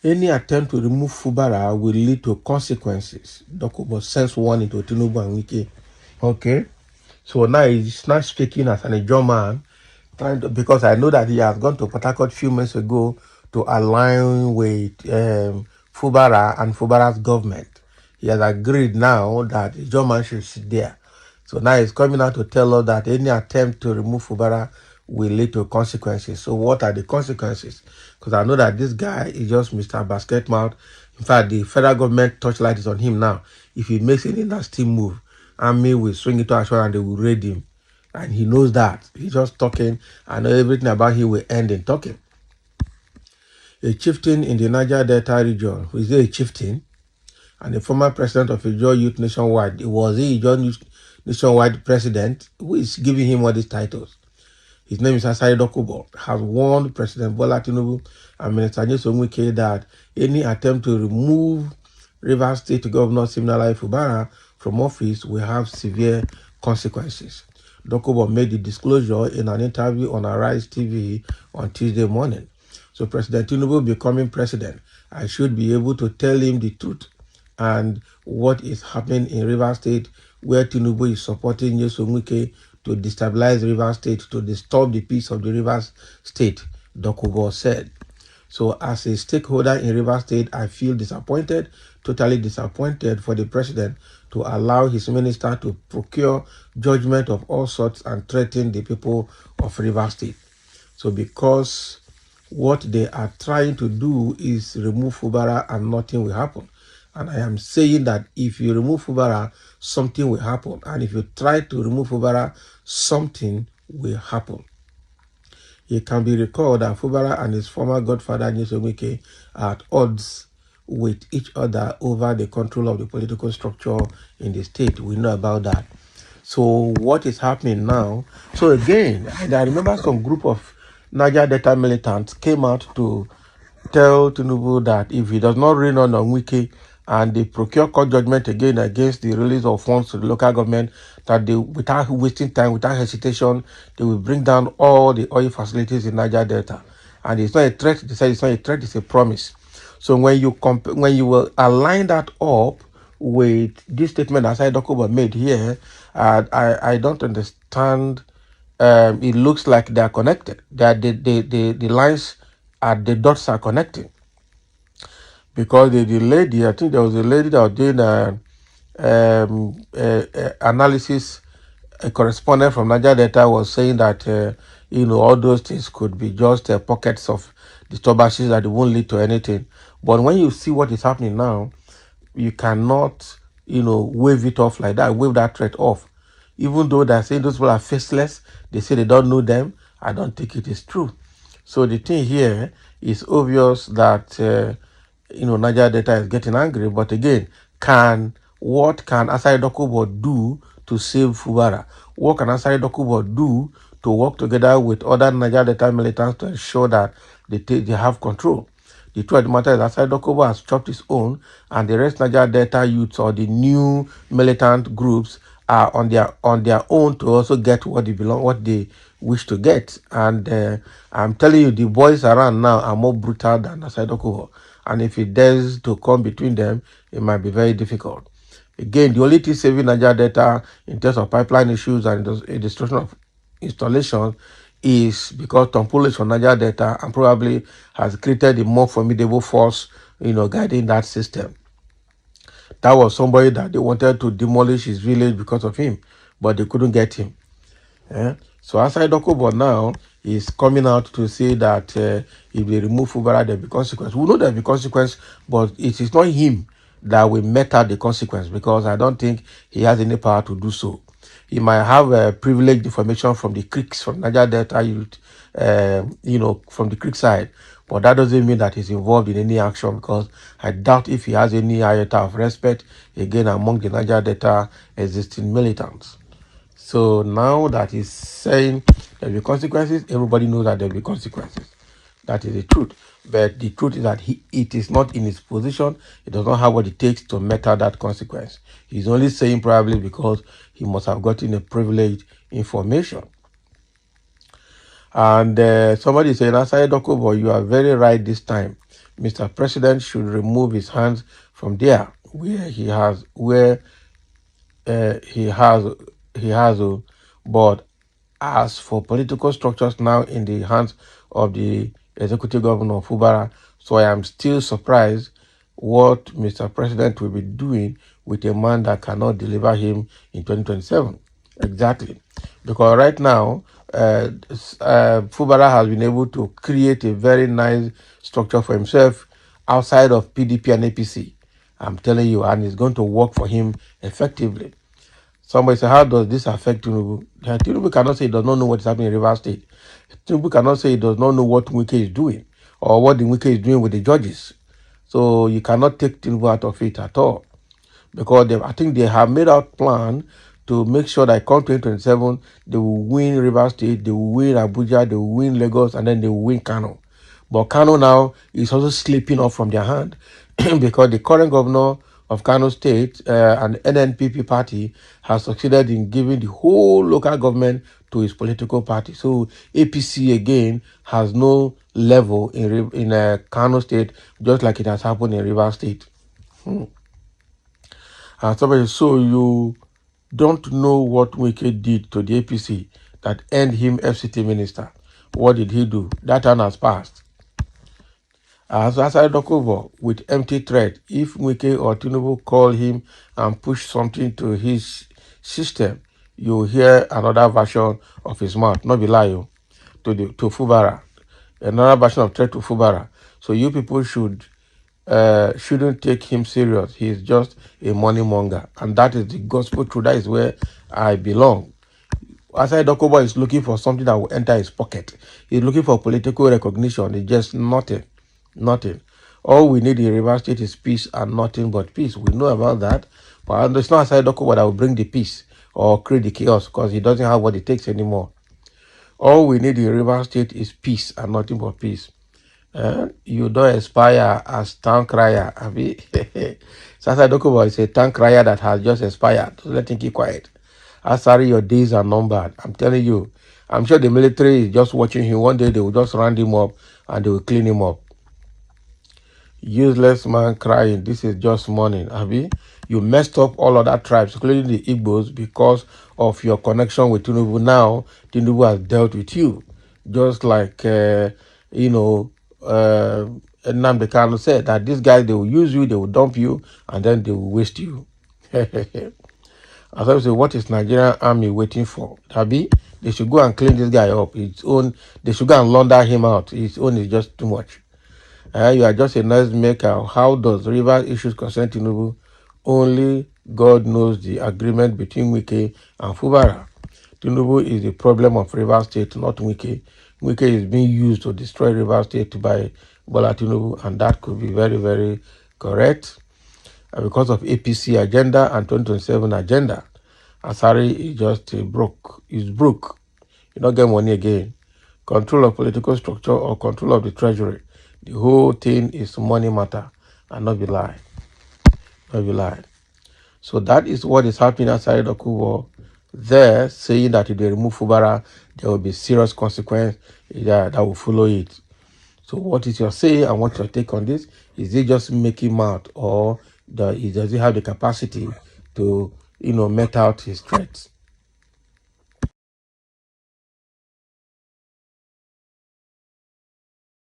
Any attempt to remove Fubara will lead to consequences. Dokubo sends warning to Tinubu and Wike. Okay. So now he's not speaking as an German, because I know that he has gone to Port Harcourt a few months ago to align with Fubara and Fubara's government. He has agreed now that the German should sit there. So now he's coming out to tell us that any attempt to remove Fubara will lead to consequences. So what are the consequences? Because I know that this guy is just Mr. Basketmouth. In fact, the federal government touchlight is on him now. If he makes any nasty move, army will swing it to action and they will raid him. And he knows that. He's just talking, and everything about him will end in talking. A chieftain in the Niger Delta region, who is a chieftain, and the former president of Ijaw Youth Nationwide, was he Ijaw Youth Nationwide president, who is giving him all these titles. His name is Asari Dokubo, has warned President Bola Tinubu and Minister Nyesom Wike that any attempt to remove Rivers State Governor Siminalayi Fubara from office will have severe consequences. Dokubo made the disclosure in an interview on Arise TV on Tuesday morning. So President Tinubu becoming president, I should be able to tell him the truth and what is happening in Rivers State, where Tinubu is supporting Nyesom Wike to destabilize Rivers State, to disturb the peace of the Rivers State, Dokubo said. So as a stakeholder in Rivers State, I feel disappointed, totally disappointed for the president to allow his minister to procure judgment of all sorts and threaten the people of Rivers State. So because what they are trying to do is remove Fubara and nothing will happen. And I am saying that if you remove Fubara, something will happen. And if you try to remove Fubara, something will happen. It can be recalled that Fubara and his former godfather Nyesom Wike are at odds with each other over the control of the political structure in the state. We know about that. So what is happening now? So again, I remember some group of Niger Delta militants came out to tell Tinubu that if he does not reign on Wike and they procure court judgment again against the release of funds to the local government, that they, without wasting time, without hesitation, they will bring down all the oil facilities in Niger Delta. And it's not a threat. They say it's not a threat, it's a promise. So when you will align that up with this statement that Dokubo made here, I don't understand. It looks like they are connected. That the lines at the dots are connecting. Because the lady, I think there was a lady that was doing analysis, a correspondent from Niger Delta was saying that, all those things could be just pockets of disturbances that won't lead to anything. But when you see what is happening now, you cannot, wave it off like that, wave that threat off. Even though they're saying those people are faceless, they say they don't know them, I don't think it is true. So the thing here is obvious that, Niger Delta is getting angry. But again, what can Asari Dokubo do to save Fubara? What can Asari Dokubo do to work together with other Niger Delta militants to ensure that they have control? The truth of the matter is Asari Dokubo has chopped his own, and the rest Niger Delta youths or the new militant groups are on their own to also get what they wish to get. And I'm telling you, the boys around now are more brutal than Asari Dokubo. And if it dares to come between them, it might be very difficult. Again, the only thing saving Niger Delta in terms of pipeline issues and the destruction of installations is because Tompulo is from Niger Delta and probably has created a more formidable force, guiding that system. That was somebody that they wanted to demolish his village because of him, but they couldn't get him. So Asari Dokubo now is coming out to say that if they remove Fubara, there will be consequence. We know there will be consequence, but it is not him that will meta the consequence, because I don't think he has any power to do so. He might have privileged information from the creeks, from Niger Delta youth, from the creek side, but that doesn't mean that he's involved in any action, because I doubt if he has any iota of respect, again, among the Niger Delta existing militants. So now that he's saying there will be consequences, everybody knows that there will be consequences. That is the truth. But the truth is that it is not in his position. He does not have what it takes to meter that consequence. He's only saying probably because he must have gotten a privileged information. And somebody saying, Asari Dokubo, you are very right this time. Mr. President should remove his hands from there where he has, but as for political structures now in the hands of the executive governor of Fubara, so I am still surprised what Mr. President will be doing with a man that cannot deliver him in 2027. Exactly. Because right now, Fubara has been able to create a very nice structure for himself outside of PDP and APC. I'm telling you, and it's going to work for him effectively. Somebody say, how does this affect Tinubu? Tinubu cannot say he does not know what is happening in Rivers State. Tinubu cannot say he does not know what Wike is doing or what the Wike is doing with the judges. So you cannot take Tinubu out of it at all. Because I think they have made out plan to make sure that come 2027, they will win Rivers State, they will win Abuja, they will win Lagos, and then they will win Kano. But Kano now is also slipping off from their hand because the current governor of Kano State and NNPP party has succeeded in giving the whole local government to his political party. So APC again has no level in Kano State, just like it has happened in Rivers State. So you don't know what Wike did to the APC that earned him FCT minister. What did he do? That time has passed. As I Dokubo with empty threat, if Wike or Tinubu call him and push something to his system, you hear another version of his mouth, not be lie to Fubara, another version of threat to Fubara. So you people shouldn't take him serious. He's just a money monger, and that is the gospel truth. That is where I belong. Asai Dokubo is looking for something that will enter his pocket. He's looking for political recognition. It's just nothing. Nothing. All we need in Rivers State is peace and nothing but peace. We know about that. But it's not Asai Dokubo that will bring the peace or create the chaos because he doesn't have what it takes anymore. All we need in Rivers State is peace and nothing but peace. You don't aspire as town crier. Asai Dokubo is a town crier that has just expired. So let him keep quiet. Asari, your days are numbered. I'm telling you. I'm sure the military is just watching him. One day they will just round him up and they will clean him up. Useless man crying. This is just morning. Abi, you messed up all other tribes, including the Igbos, because of your connection with Tinubu. Now, Tinubu has dealt with you. Just like, Nnamdi Kanu said, that these guys, they will use you, they will dump you, and then they will waste you. As I say, what is Nigerian army waiting for? Tabi, they should go and clean this guy up. His own, they should go and launder him out. His own is just too much. You are just a noise maker. How does river issues concern Tinubu? Only God knows the agreement between Wike and Fubara. Tinubu is the problem of River State, not Wike. Wike is being used to destroy River State by Bola Tinubu, and that could be very, very correct. Because of APC agenda and 2027 agenda, Asari is just broke. He's broke. You don't get money again. Control of political structure or control of the treasury. The whole thing is money matter and not be lie. Not be lie. So that is what is happening outside Dokubo. There, saying that if they remove Fubara, there will be serious consequence that will follow it. So what is your say and what's your take on this? Is it just making mouth or does he have the capacity to, met out his threats?